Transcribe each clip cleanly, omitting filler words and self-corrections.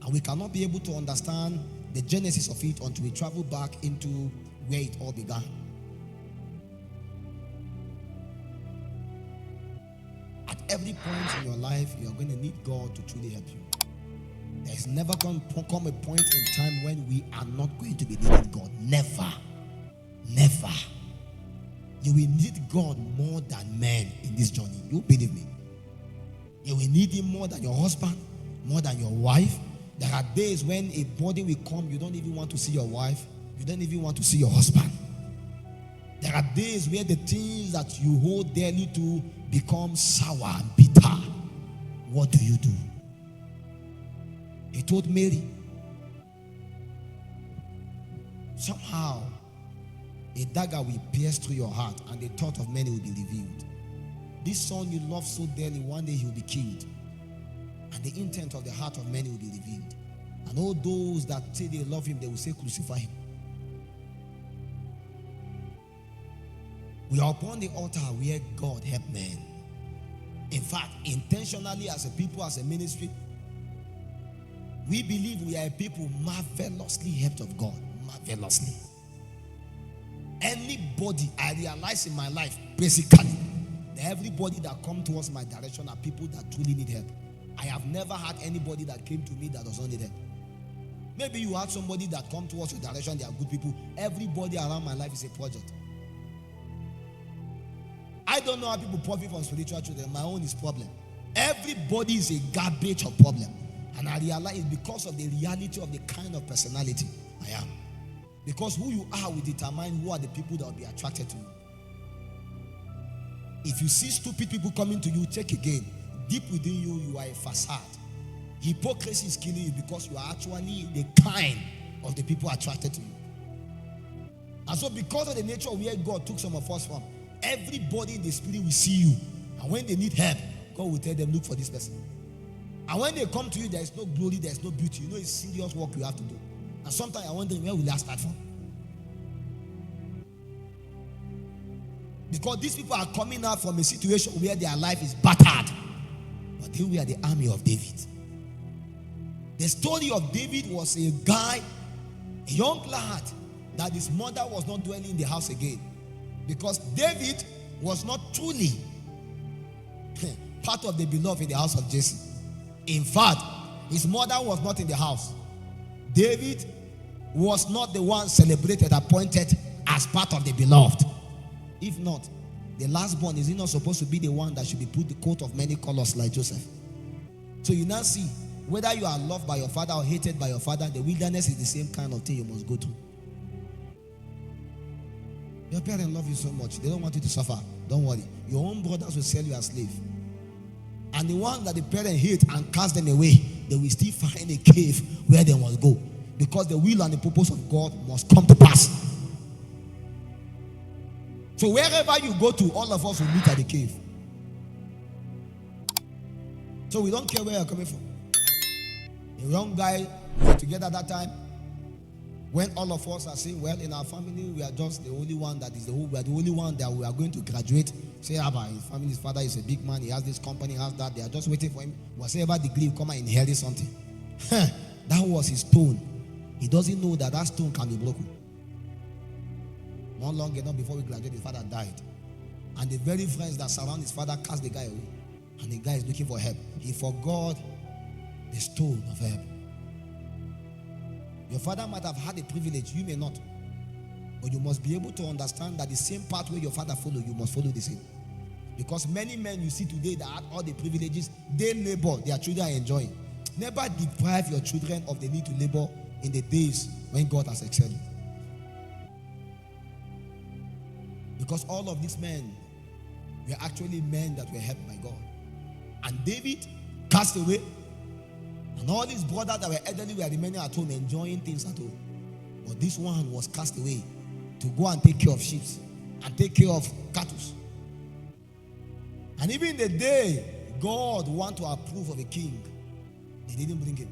And we cannot be able to understand the genesis of it until we travel back into where it all began. At every point in your life, you are going to need God to truly help you. There is never going to come a point in time when we are not going to be needing God. Never. Never. You will need God more than men in this journey. You believe me. You will need Him more than your husband, more than your wife. There are days when a body will come, you don't even want to see your wife. You don't even want to see your husband. There are days where the things that you hold dearly to become sour and bitter. What do you do? He told Mary, somehow a dagger will pierce through your heart and the thought of many will be revealed. This son you love so dearly, one day he will be killed. And the intent of the heart of many will be revealed. And all those that say they love him, they will say, crucify him. We are upon the altar where God help men. In fact, intentionally as a people, as a ministry, we believe we are a people marvelously helped of God. Marvelously. Anybody I realize in my life, basically, that everybody that come towards my direction are people that truly need help. I have never had anybody that came to me that does not need help. Maybe you had somebody that come towards your direction, they are good people. Everybody around my life is a project. I don't know how people profit from spiritual children. My own is problem. Everybody is a garbage of problem. And I realize it's because of the reality of the kind of personality I am. Because who you are will determine who are the people that will be attracted to you. If you see stupid people coming to you, check again. Deep within you, you are a facade. Hypocrisy is killing you because you are actually the kind of the people attracted to you. And so because of the nature of where God took some of us from, everybody in the spirit will see you. And when they need help, God will tell them, look for this person. And when they come to you, there is no glory, there is no beauty. You know it's serious work you have to do. And sometimes I wonder, where will I start from? Because these people are coming out from a situation where their life is battered. But they were the army of David. The story of David was a guy, a young lad, that his mother was not dwelling in the house again. Because David was not truly part of the beloved in the house of Jesse. In fact, his mother was not in the house. David was not the one celebrated, appointed as part of the beloved. If not, the lastborn, is he not supposed to be the one that should be put the coat of many colors like Joseph? So you now see, whether you are loved by your father or hated by your father, the wilderness is the same kind of thing you must go through. Your parents love you so much, they don't want you to suffer. Don't worry. Your own brothers will sell you as slave. And the one that the parents hate and cast them away, they will still find a cave where they must go. Because the will and the purpose of God must come to pass. So wherever you go to, all of us will meet at the cave. So we don't care where you're coming from. A young guy, we were together that time. When all of us are saying, well, in our family, we are just the only one that is we are the only one that we are going to graduate. Say, his family, his father is a big man, he has this company, he has that. They are just waiting for him. Whatever degree, come and inherit something. That was his stone. He doesn't know that that stone can be broken. Not long enough before we graduated, his father died. And the very friends that surround his father cast the guy away. And the guy is looking for help. He forgot the stone of help. Your father might have had a privilege, you may not. But you must be able to understand that the same pathway your father followed, you must follow the same. Because many men you see today that had all the privileges, they labor, their children are enjoying. Never deprive your children of the need to labor in the days when God has excelled. Because all of these men were actually men that were helped by God. And David cast away. And all his brothers that were elderly were remaining at home, enjoying things at home. But this one was cast away to go and take care of sheep and take care of cattle. And even the day God wanted to approve of a king, they didn't bring him.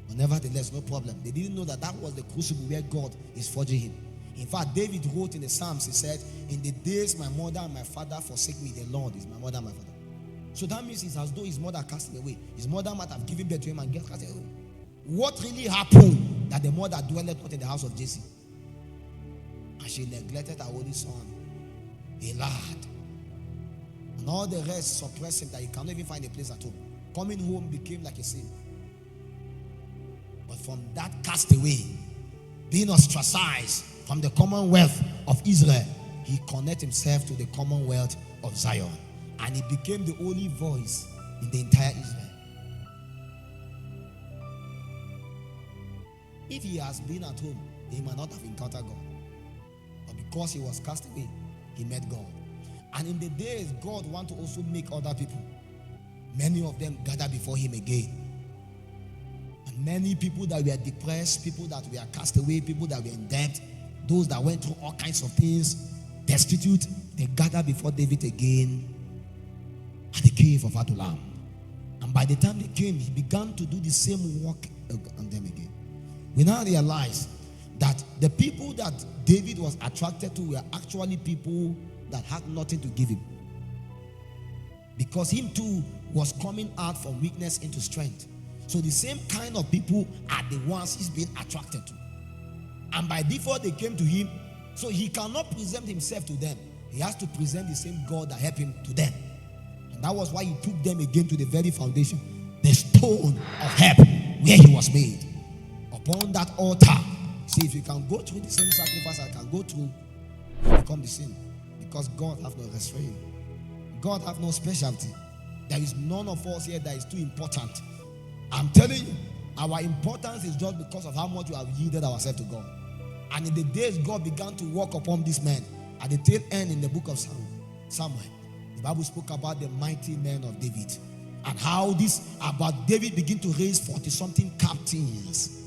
But nevertheless, no problem. They didn't know that that was the crucible where God is forging him. In fact, David wrote in the Psalms, he said, in the days my mother and my father forsake me, the Lord is my mother and my father. So that means it's as though his mother cast him away. His mother might have given birth to him and cast him away. What really happened? That the mother dwelled not in the house of Jesse, and she neglected her only son, a lad. And all the rest suppressed him that he cannot even find a place at home. Coming home became like a sin. But from that castaway, being ostracized from the commonwealth of Israel, he connected himself to the commonwealth of Zion. And he became the only voice in the entire Israel. If he has been at home, he might not have encountered God. But because he was cast away, he met God. And in the days, God wants to also make other people. Many of them gather before him again. And many people that were depressed, people that were cast away, people that were in debt, those that went through all kinds of things, destitute, they gather before David again at the cave of Adullam. And by the time they came, he began to do the same work on them again. We now realize that the people that David was attracted to were actually people that had nothing to give him. Because him too was coming out from weakness into strength. So the same kind of people are the ones he's being attracted to. And by default they came to him. So he cannot present himself to them. He has to present the same God that helped him to them. And that was why he took them again to the very foundation, the stone of help where he was made. Upon that altar, see, if you can go through the same sacrifice I can go through, you become the same. Because God has no restraint. God has no specialty. There is none of us here that is too important. I'm telling you, our importance is just because of how much we have yielded ourselves to God. And in the days God began to work upon this man, at the tail end in the book of Samuel, the Bible spoke about the mighty men of David, and how David began to raise 40-something captains.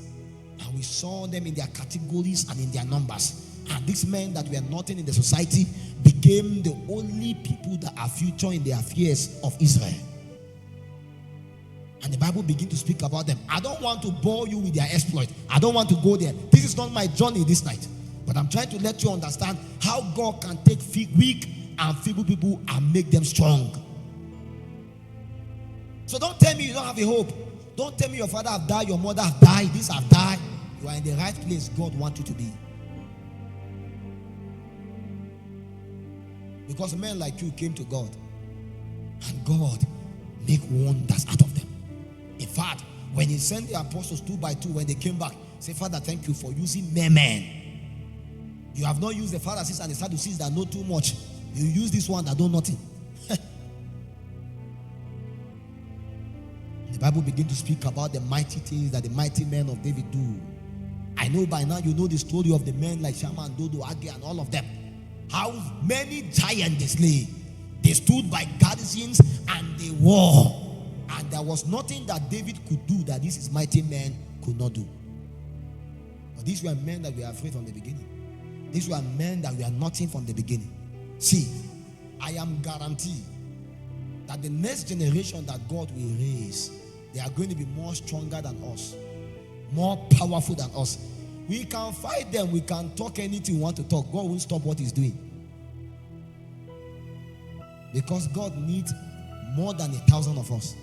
And we saw them in their categories and in their numbers. And these men that were nothing in the society became the only people that are future in the affairs of Israel. And the Bible begins to speak about them. I don't want to bore you with their exploit. I don't want to go there. This is not my journey this night. But I'm trying to let you understand how God can take weak and feeble people and make them strong. So don't tell me you don't have a hope. Don't tell me your father have died, your mother have died, this have died. You are in the right place God wants you to be. Because men like you came to God, and God make wonders out of them. In fact, when he sent the apostles 2 by 2, when they came back, say, Father, thank you for using mere men. You have not used the Pharisees and the Sadducees that know too much. You use this one that know nothing. The Bible begins to speak about the mighty things that the mighty men of David do. I know by now you know the story of the men like Shammah and Dodo, Agi and all of them. How many giants they slay. They stood by garrisons and they war. And there was nothing that David could do that these mighty men could not do. But these were men that were afraid from the beginning. These were men that were nothing from the beginning. See, I am guaranteed that the next generation that God will raise, they are going to be more stronger than us, more powerful than us. We can fight them, we can talk anything we want to talk. God won't stop what he's doing. Because God needs more than 1,000 of us.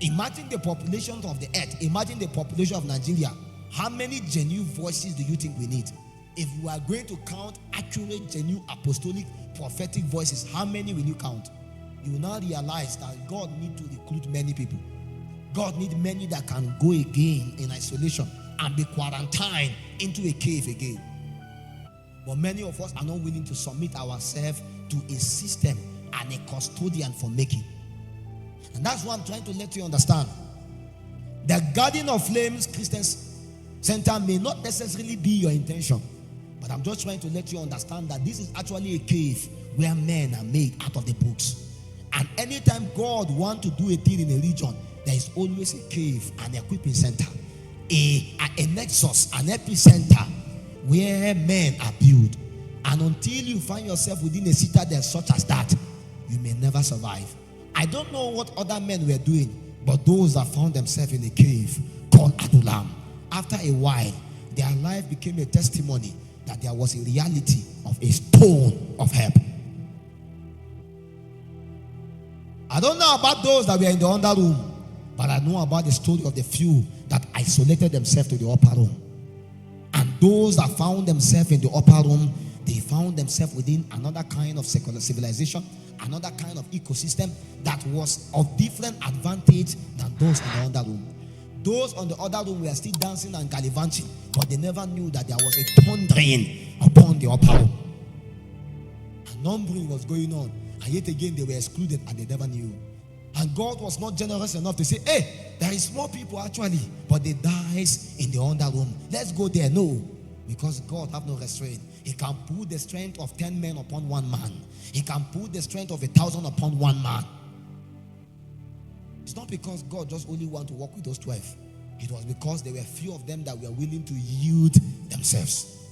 Imagine the population of the earth. Imagine the population of Nigeria. How many genuine voices do you think we need? If we are going to count accurate, genuine, apostolic, prophetic voices, how many will you count? You will now realize that God needs to recruit many people. God needs many that can go again in isolation and be quarantined into a cave again. But many of us are not willing to submit ourselves to a system and a custodian for making. And that's what I'm trying to let you understand. The Garden of Flames Christian Center may not necessarily be your intention, but I'm just trying to let you understand that this is actually a cave where men are made out of the books. And anytime God wants to do a thing in a region, there is always a cave, an equipping center, a nexus, an epicenter where men are built. And until you find yourself within a citadel such as that, you may never survive. I don't know what other men were doing, but those that found themselves in a cave called Adullam, after a while, their life became a testimony that there was a reality of a stone of help. I don't know about those that were in the under room, but I know about the story of the few that isolated themselves to the upper room. And those that found themselves in the upper room, they found themselves within another kind of secular civilization, another kind of ecosystem that was of different advantage than those in the under room. Those on the other room were still dancing and gallivanting, but they never knew that there was a thundering upon the upper room. A numbering was going on, and yet again they were excluded and they never knew. And God was not generous enough to say, hey, there is more people actually, but they dies in the under room. Let's go there. No, because God have no restraint. He can put the strength of 10 men upon one man. He can put the strength of 1,000 upon one man. It's not because God just only want to work with those 12. It was because there were few of them that were willing to yield themselves.